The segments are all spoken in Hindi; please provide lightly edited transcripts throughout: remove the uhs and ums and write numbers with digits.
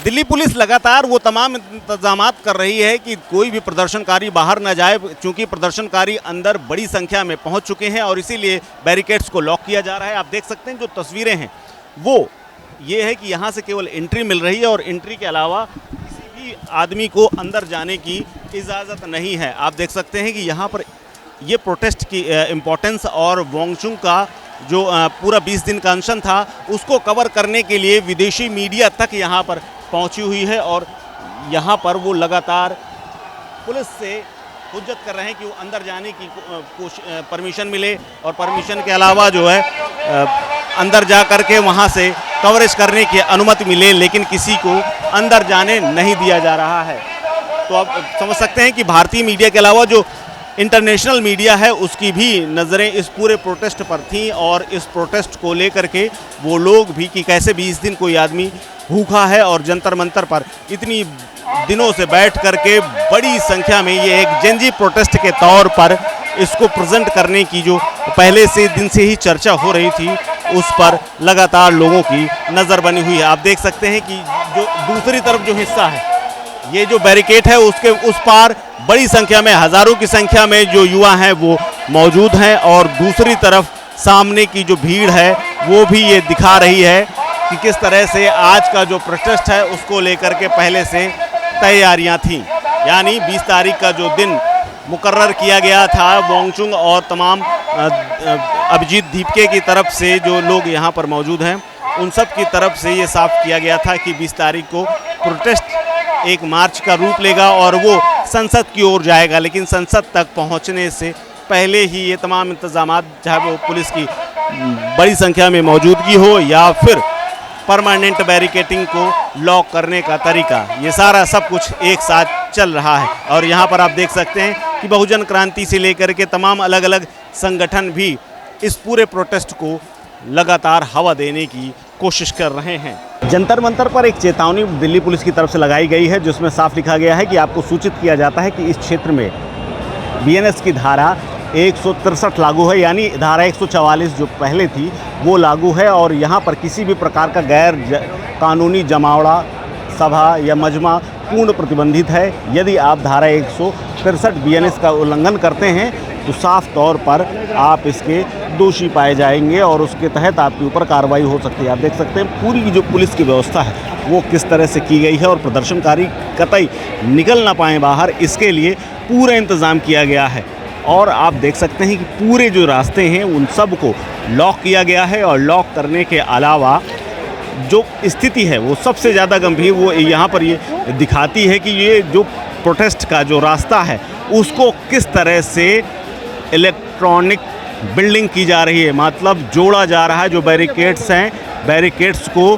दिल्ली पुलिस लगातार वो तमाम इंतजामात कर रही है कि कोई भी प्रदर्शनकारी बाहर न जाए, क्योंकि प्रदर्शनकारी अंदर बड़ी संख्या में पहुंच चुके हैं और इसीलिए बैरिकेड्स को लॉक किया जा रहा है। आप देख सकते हैं जो तस्वीरें हैं वो ये है कि यहाँ से केवल एंट्री मिल रही है और एंट्री के अलावा किसी भी आदमी को अंदर जाने की इजाज़त नहीं है। आप देख सकते हैं कि यहाँ पर ये प्रोटेस्ट की इम्पोर्टेंस और वॉन्गचुंग का जो पूरा 20 दिन का अनशन था उसको कवर करने के लिए विदेशी मीडिया तक यहाँ पर पहुँची हुई है और यहाँ पर वो लगातार पुलिस से हुज्जत कर रहे हैं कि वो अंदर जाने की परमिशन मिले और परमिशन के अलावा जो है अंदर जा कर के वहाँ से कवरेज करने की अनुमति मिले, लेकिन किसी को अंदर जाने नहीं दिया जा रहा है। तो आप समझ सकते हैं कि भारतीय मीडिया के अलावा जो इंटरनेशनल मीडिया है उसकी भी नज़रें इस पूरे प्रोटेस्ट पर थीं और इस प्रोटेस्ट को लेकर के वो लोग भी कि कैसे 20 दिन कोई आदमी भूखा है और जंतर मंतर पर इतनी दिनों से बैठ करके बड़ी संख्या में ये एक जनजी प्रोटेस्ट के तौर पर इसको प्रेजेंट करने की जो पहले से दिन से ही चर्चा हो रही थी उस पर लगातार लोगों की नज़र बनी हुई है। आप देख सकते हैं कि जो दूसरी तरफ जो हिस्सा है, ये जो बैरिकेड है उसके उस पार बड़ी संख्या में, हज़ारों की संख्या में जो युवा हैं वो मौजूद हैं और दूसरी तरफ सामने की जो भीड़ है वो भी ये दिखा रही है कि किस तरह से आज का जो प्रोटेस्ट है उसको लेकर के पहले से तैयारियां थीं। यानी 20 तारीख का जो दिन मुकर्रर किया गया था, वॉन्गचुंग और तमाम अभिजीत दीपके की तरफ से जो लोग यहाँ पर मौजूद हैं उन सब की तरफ से ये साफ किया गया था कि 20 तारीख को प्रोटेस्ट एक मार्च का रूप लेगा और वो संसद की ओर जाएगा। लेकिन संसद तक पहुंचने से पहले ही ये तमाम इंतजामात, चाहे वो पुलिस की बड़ी संख्या में मौजूदगी हो या फिर परमानेंट बैरिकेटिंग को लॉक करने का तरीका, ये सारा सब कुछ एक साथ चल रहा है। और यहाँ पर आप देख सकते हैं कि बहुजन क्रांति से लेकर के तमाम अलग अलग संगठन भी इस पूरे प्रोटेस्ट को लगातार हवा देने की कोशिश कर रहे हैं। जंतर मंतर पर एक चेतावनी दिल्ली पुलिस की तरफ से लगाई गई है जिसमें साफ लिखा गया है कि आपको सूचित किया जाता है कि इस क्षेत्र में बीएनएस की धारा 163 लागू है, यानी धारा 144 जो पहले थी वो लागू है और यहाँ पर किसी भी प्रकार का गैर कानूनी जमावड़ा, सभा या मजमा पूर्ण प्रतिबंधित है। यदि आप धारा 163 बीएनएस का उल्लंघन करते हैं तो साफ तौर पर आप इसके दोषी पाए जाएंगे और उसके तहत आपके ऊपर कार्रवाई हो सकती है। आप देख सकते हैं पूरी की जो पुलिस की व्यवस्था है वो किस तरह से की गई है और प्रदर्शनकारी कतई निकल ना पाएँ बाहर, इसके लिए पूरा इंतज़ाम किया गया है। और आप देख सकते हैं कि पूरे जो रास्ते हैं उन सब को लॉक किया गया है और लॉक करने के अलावा जो स्थिति है वो सबसे ज़्यादा गंभीर वो यहाँ पर ये दिखाती है कि ये जो प्रोटेस्ट का जो रास्ता है उसको किस तरह से इलेक्ट्रॉनिक बिल्डिंग की जा रही है, मतलब जोड़ा जा रहा है। जो बैरिकेड्स हैं, बैरिकेड्स को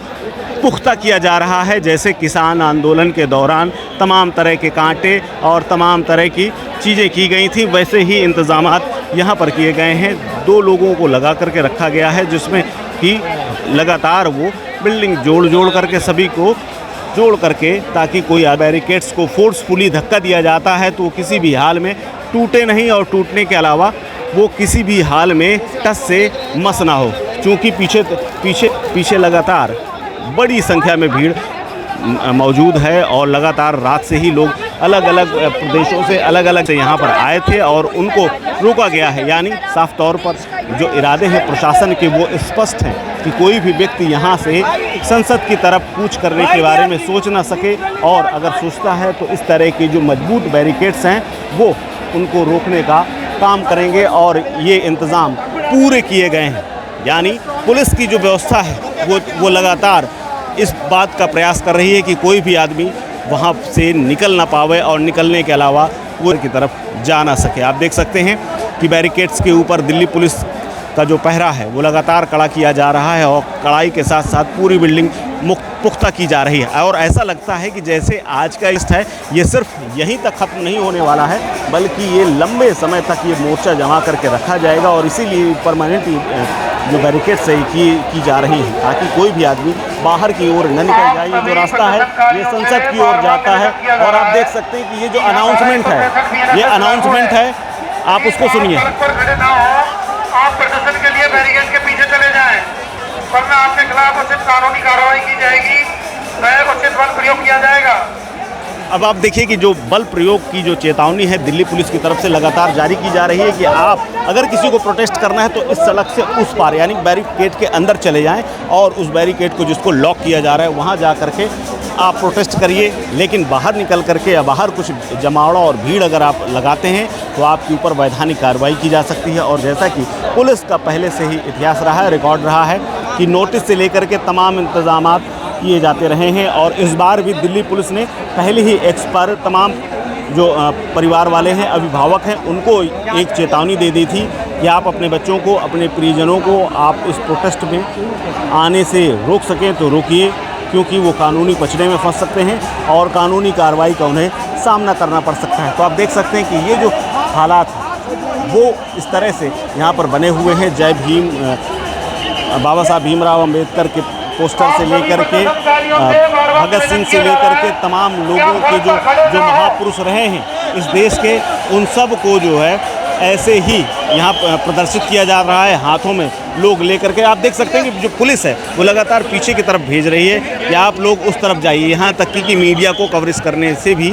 पुख्ता किया जा रहा है। जैसे किसान आंदोलन के दौरान तमाम तरह के कांटे और तमाम तरह की चीज़ें की गई थी, वैसे ही इंतज़ामात यहाँ पर किए गए हैं। 2 लोगों को लगा करके रखा गया है जिसमें कि लगातार वो बिल्डिंग जोड़ करके सभी को जोड़ करके, ताकि कोई बैरिकेड्स को फोर्सफुली धक्का दिया जाता है तो किसी भी हाल में टूटे नहीं और टूटने के अलावा वो किसी भी हाल में टस से मस ना हो। चूँकि पीछे लगातार बड़ी संख्या में भीड़ मौजूद है और लगातार रात से ही लोग अलग अलग प्रदेशों से अलग अलग से यहाँ पर आए थे और उनको रोका गया है। यानी साफ तौर पर जो इरादे हैं प्रशासन के वो स्पष्ट हैं कि कोई भी व्यक्ति यहाँ से संसद की तरफ कूच करने के बारे में सोच ना सके और अगर सोचता है तो इस तरह के जो मजबूत बैरिकेड्स हैं वो उनको रोकने का काम करेंगे और ये इंतज़ाम पूरे किए गए हैं। यानी पुलिस की जो व्यवस्था है वो लगातार इस बात का प्रयास कर रही है कि कोई भी आदमी वहाँ से निकल ना पावे और निकलने के अलावा वो की तरफ जा ना सके। आप देख सकते हैं कि बैरिकेड्स के ऊपर दिल्ली पुलिस का जो पहरा है वो लगातार कड़ा किया जा रहा है और कड़ाई के साथ साथ पूरी बिल्डिंग पुख्ता की जा रही है। और ऐसा लगता है कि जैसे आज का लिस्ट है ये सिर्फ यहीं तक ख़त्म नहीं होने वाला है, बल्कि ये लंबे समय तक ये मोर्चा जमा करके रखा जाएगा और इसीलिए परमानेंट जो बैरिकेड सही की जा रही है ताकि कोई भी आदमी बाहर की ओर न निकल जाए। ये जो रास्ता है ये संसद की ओर जाता है और आप देख सकते हैं कि ये जो अनाउंसमेंट है, ये अनाउंसमेंट है, आप उसको सुनिए। आप प्रदर्शन के लिए बैरिकेड के पीछे चले जाएं, वरना आपके खिलाफ सिर्फ कानूनी कार्रवाई की जाएगी। प्रयोग उचित बल प्रयोग किया जाएगा। अब आप देखिए कि जो बल प्रयोग की जो चेतावनी है दिल्ली पुलिस की तरफ से लगातार जारी की जा रही है कि आप अगर किसी को प्रोटेस्ट करना है तो इस सड़क से उस पार यानी बैरिकेड के अंदर चले जाएं और उस बैरिकेड को जिसको लॉक किया जा रहा है वहां जा करके आप प्रोटेस्ट करिए। लेकिन बाहर निकल करके या बाहर कुछ जमावड़ा और भीड़ अगर आप लगाते हैं तो आपके ऊपर वैधानिक कार्रवाई की जा सकती है। और जैसा कि पुलिस का पहले से ही इतिहास रहा है, रिकॉर्ड रहा है कि नोटिस से लेकर के तमाम इंतजामात किए जाते रहे हैं। और इस बार भी दिल्ली पुलिस ने पहले ही एक्स पर तमाम जो परिवार वाले हैं, अभिभावक हैं, उनको एक चेतावनी दे दी थी कि आप अपने बच्चों को, अपने परिजनों को आप इस प्रोटेस्ट में आने से रोक सकें तो रोकिए, क्योंकि वो कानूनी पचड़े में फंस सकते हैं और कानूनी कार्रवाई का उन्हें सामना करना पड़ सकता है। तो आप देख सकते हैं कि ये जो हालात वो इस तरह से यहाँ पर बने हुए हैं। जय भीम, बाबा साहब भीमराव अम्बेडकर के पोस्टर से लेकर के भगत सिंह से लेकर के तमाम लोगों के जो महापुरुष रहे हैं इस देश के, उन सब को जो है ऐसे ही यहाँ प्रदर्शित किया जा रहा है, हाथों में लोग लेकर के। आप देख सकते हैं कि जो पुलिस है वो लगातार पीछे की तरफ भेज रही है कि आप लोग उस तरफ जाइए। यहाँ तक कि मीडिया को कवरेज करने से भी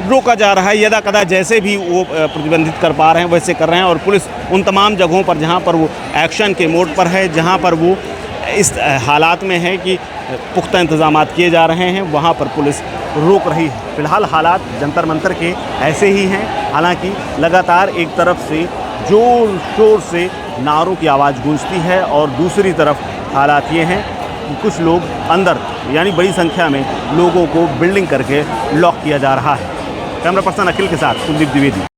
रोका जा रहा है। यदा कदा जैसे भी वो प्रतिबंधित कर पा रहे हैं वैसे कर रहे हैं। और पुलिस उन तमाम जगहों पर जहाँ पर वो एक्शन के मोड पर है, जहाँ पर वो इस हालात में है कि पुख्ता इंतजाम किए जा रहे हैं, वहाँ पर पुलिस रोक रही है। फिलहाल हालात जंतर मंतर के ऐसे ही हैं। हालांकि लगातार एक तरफ से जोर शोर से नारों की आवाज़ गूंजती है और दूसरी तरफ हालात ये हैं कि कुछ लोग अंदर यानी बड़ी संख्या में लोगों को बिल्डिंग करके लॉक किया जा रहा है। कैमरा पर्सन अखिल के साथ कुलदीप द्विवेदी।